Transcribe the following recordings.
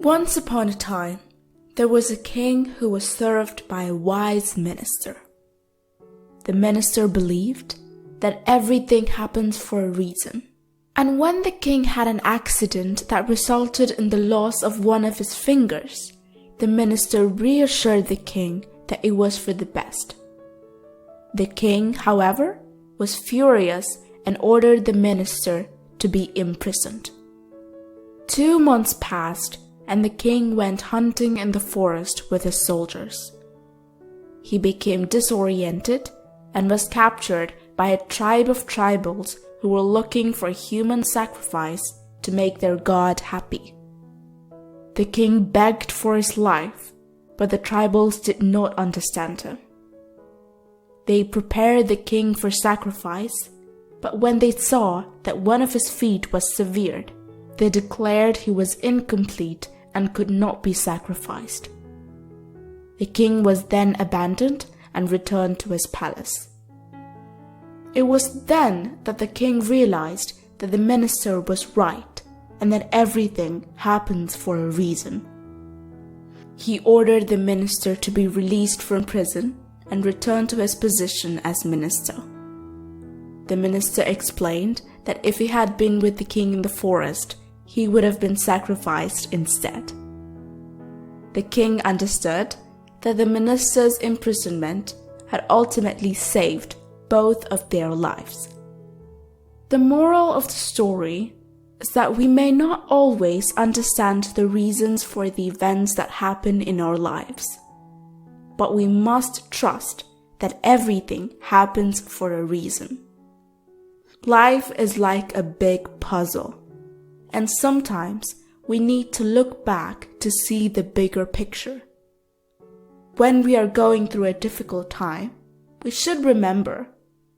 Once upon a time, there was a king who was served by a wise minister. The minister believed that everything happens for a reason. And when the king had an accident that resulted in the loss of one of his fingers, the minister reassured the king that it was for the best. The king, however, was furious and ordered the minister to be imprisoned. 2 months passed, and the king went hunting in the forest with his soldiers. He became disoriented and was captured by a tribe of tribals who were looking for human sacrifice to make their god happy. The king begged for his life, but the tribals did not understand him. They prepared the king for sacrifice, but when they saw that one of his feet was severed, they declared he was incomplete and could not be sacrificed. The king was then abandoned and returned to his palace. It was then that the king realized that the minister was right and that everything happens for a reason. He ordered the minister to be released from prison and return to his position as minister. The minister explained that if he had been with the king in the forest, he would have been sacrificed instead. The king understood that the minister's imprisonment had ultimately saved both of their lives. The moral of the story is that we may not always understand the reasons for the events that happen in our lives, but we must trust that everything happens for a reason. Life is like a big puzzle, and sometimes we need to look back to see the bigger picture. When we are going through a difficult time, we should remember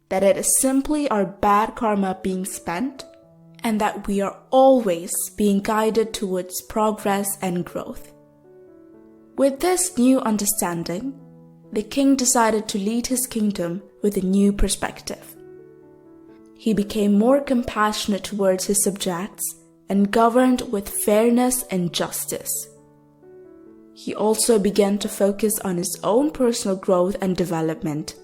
that it is simply our bad karma being spent, and that we are always being guided towards progress and growth. With this new understanding, the king decided to lead his kingdom with a new perspective. He became more compassionate towards his subjects and governed with fairness and justice. He also began to focus on his own personal growth and development,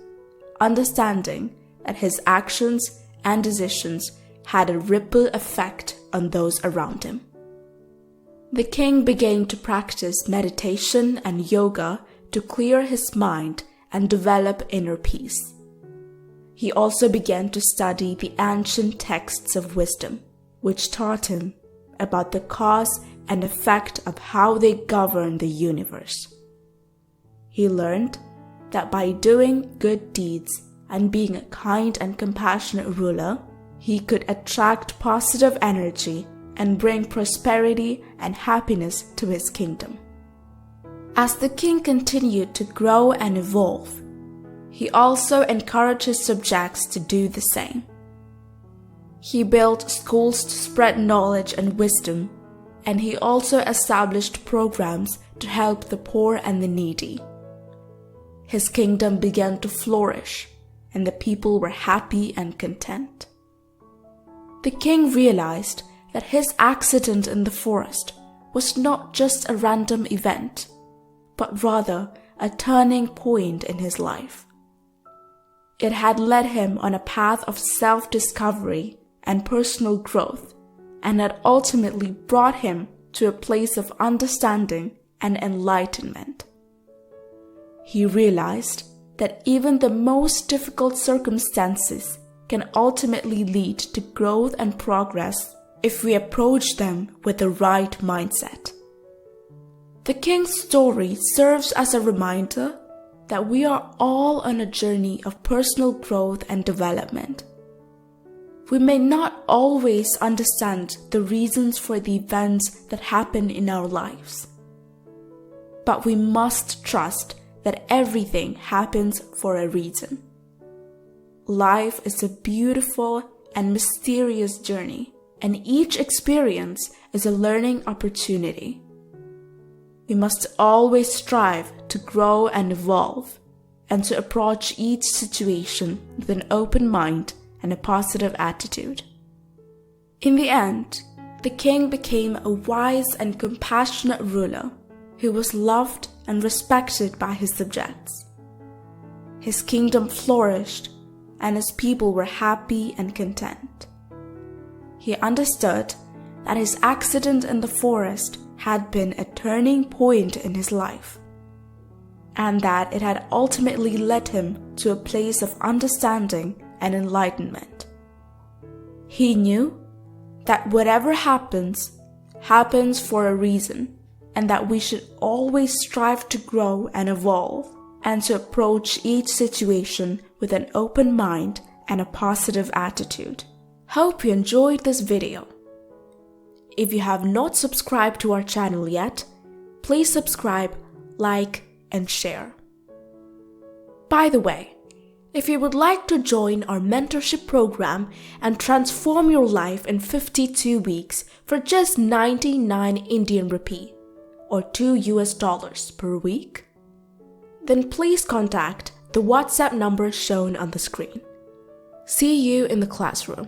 understanding that his actions and decisions had a ripple effect on those around him. The king began to practice meditation and yoga to clear his mind and develop inner peace. He also began to study the ancient texts of wisdom, which taught him about the cause and effect of how they govern the universe. He learned that by doing good deeds and being a kind and compassionate ruler, he could attract positive energy and bring prosperity and happiness to his kingdom. As the king continued to grow and evolve, he also encouraged his subjects to do the same. He built schools to spread knowledge and wisdom, and he also established programs to help the poor and the needy. His kingdom began to flourish, and the people were happy and content. The king realized that his accident in the forest was not just a random event, but rather a turning point in his life. It had led him on a path of self-discovery and personal growth, and had ultimately brought him to a place of understanding and enlightenment. He realized that even the most difficult circumstances can ultimately lead to growth and progress if we approach them with the right mindset. The king's story serves as a reminder that we are all on a journey of personal growth and development. We may not always understand the reasons for the events that happen in our lives, but we must trust that everything happens for a reason. Life is a beautiful and mysterious journey, and each experience is a learning opportunity. We must always strive to grow and evolve, and to approach each situation with an open mind and a positive attitude. In the end, the king became a wise and compassionate ruler who was loved and respected by his subjects. His kingdom flourished, and his people were happy and content. He understood that his accident in the forest had been a turning point in his life, and that it had ultimately led him to a place of understanding and enlightenment. He knew that whatever happens, happens for a reason, and that we should always strive to grow and evolve, and to approach each situation with an open mind and a positive attitude. Hope you enjoyed this video. If you have not subscribed to our channel yet, please subscribe, like, and share. By the way, if you would like to join our mentorship program and transform your life in 52 weeks for just 99 Indian rupee or $2 per week, then please contact the WhatsApp number shown on the screen. See you in the classroom.